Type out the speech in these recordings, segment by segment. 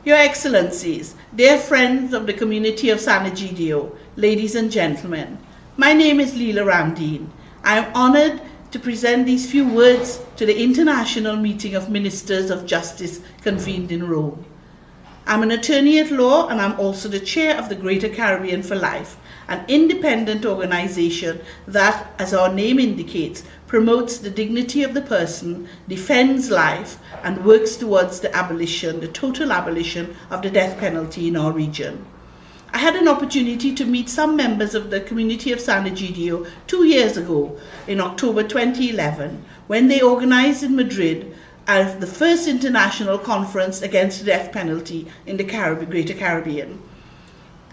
Your Excellencies, dear friends of the community of Sant'Egidio, ladies and gentlemen, my name is Leela Ramdeen. I am honored to present these few words to the International Meeting of Ministers of Justice convened in Rome. I'm an attorney at law and I'm also the chair of the Greater Caribbean for Life, an independent organization that, as our name indicates, promotes the dignity of the person, defends life, and works towards the total abolition of the death penalty in our region. I had an opportunity to meet some members of the community of Sant'Egidio 2 years ago, in October 2011, when they organized in Madrid the first international conference against the death penalty in the Greater Caribbean.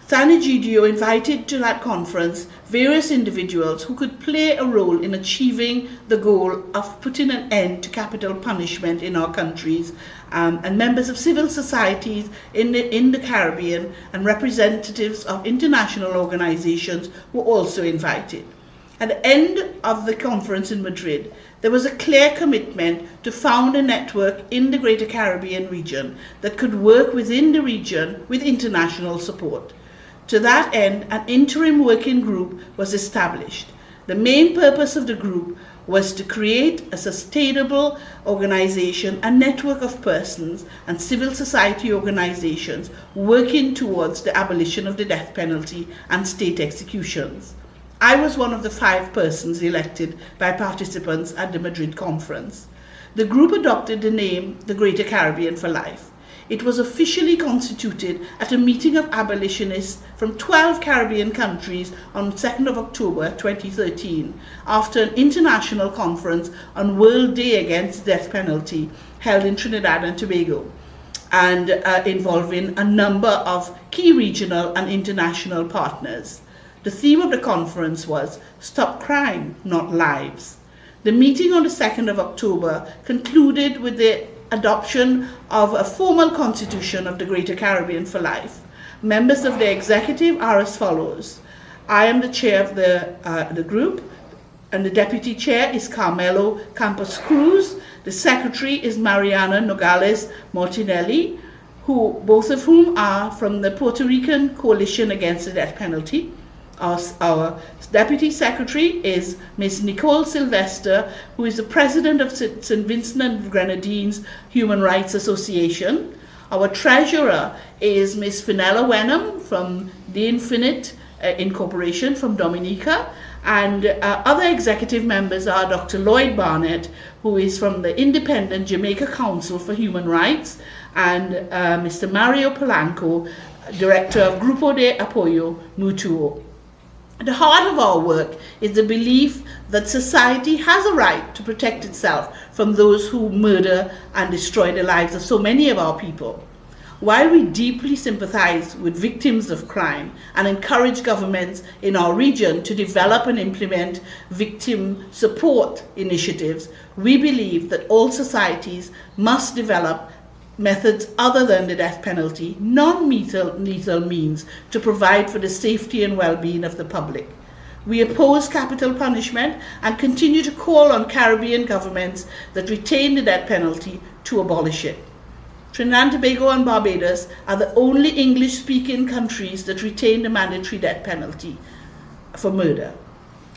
Sant'Egidio invited to that conference various individuals who could play a role in achieving the goal of putting an end to capital punishment in our countries, and members of civil societies in the Caribbean and representatives of international organizations were also invited. At the end of the conference in Madrid, there was a clear commitment to found a network in the Greater Caribbean region that could work within the region with international support. To that end, an interim working group was established. The main purpose of the group was to create a sustainable organization, a network of persons and civil society organizations working towards the abolition of the death penalty and state executions. I was one of the 5 persons elected by participants at the Madrid conference. The group adopted the name the Greater Caribbean for Life. It was officially constituted at a meeting of abolitionists from 12 Caribbean countries on 2nd of October 2013, after an international conference on World Day Against the Death Penalty held in Trinidad and Tobago, and involving a number of key regional and international partners. The theme of the conference was Stop Crime, Not Lives. The meeting on the 2nd of October concluded with the adoption of a formal constitution of the Greater Caribbean for Life. Members of the executive are as follows. I am the chair of the group, and the deputy chair is Carmelo Campos Cruz. The secretary is Mariana Nogales Martinelli, both of whom are from the Puerto Rican Coalition Against the Death Penalty. Our deputy secretary is Ms. Nicole Sylvester, who is the president of St. Vincent and Grenadines Human Rights Association. Our treasurer is Ms. Finella Wenham from The Infinite Incorporation from Dominica. And other executive members are Dr. Lloyd Barnett, who is from the Independent Jamaica Council for Human Rights, and Mr. Mario Polanco, director of Grupo de Apoyo Mutuo. At the heart of our work is the belief that society has a right to protect itself from those who murder and destroy the lives of so many of our people. While we deeply sympathize with victims of crime and encourage governments in our region to develop and implement victim support initiatives, we believe that all societies must develop methods other than the death penalty, non-lethal means to provide for the safety and well-being of the public. We oppose capital punishment and continue to call on Caribbean governments that retain the death penalty to abolish it. Trinidad and Tobago and Barbados are the only English-speaking countries that retain the mandatory death penalty for murder.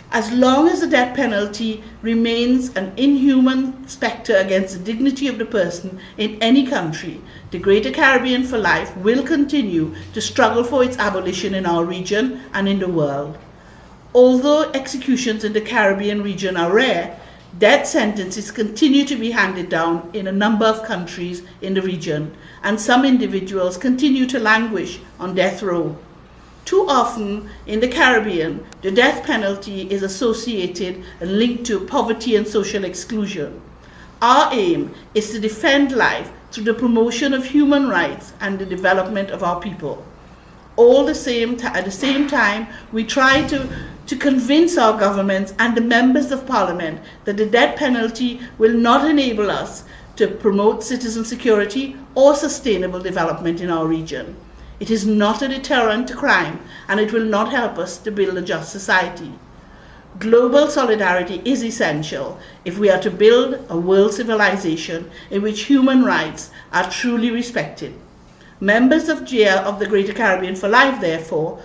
As long as the death penalty remains an inhuman spectre against the dignity of the person in any country, the Greater Caribbean for Life will continue to struggle for its abolition in our region and in the world. Although executions in the Caribbean region are rare, death sentences continue to be handed down in a number of countries in the region, and some individuals continue to languish on death row. Too often in the Caribbean, the death penalty is associated and linked to poverty and social exclusion. Our aim is to defend life through the promotion of human rights and the development of our people. At the same time, we try to convince our governments and the members of parliament that the death penalty will not enable us to promote citizen security or sustainable development in our region. It is not a deterrent to crime, and it will not help us to build a just society. Global solidarity is essential if we are to build a world civilization in which human rights are truly respected. Members of Jail of the Greater Caribbean for Life, therefore,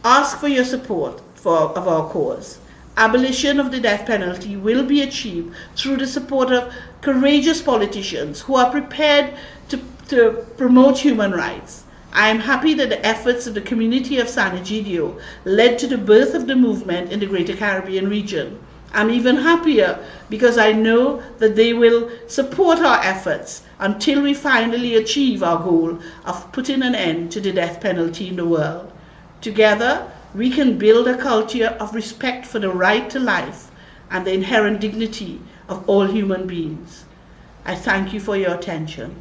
ask for your support of our cause. Abolition of the death penalty will be achieved through the support of courageous politicians who are prepared to promote human rights. I am happy that the efforts of the community of Sant'Egidio led to the birth of the movement in the Greater Caribbean region. I'm even happier because I know that they will support our efforts until we finally achieve our goal of putting an end to the death penalty in the world. Together, we can build a culture of respect for the right to life and the inherent dignity of all human beings. I thank you for your attention.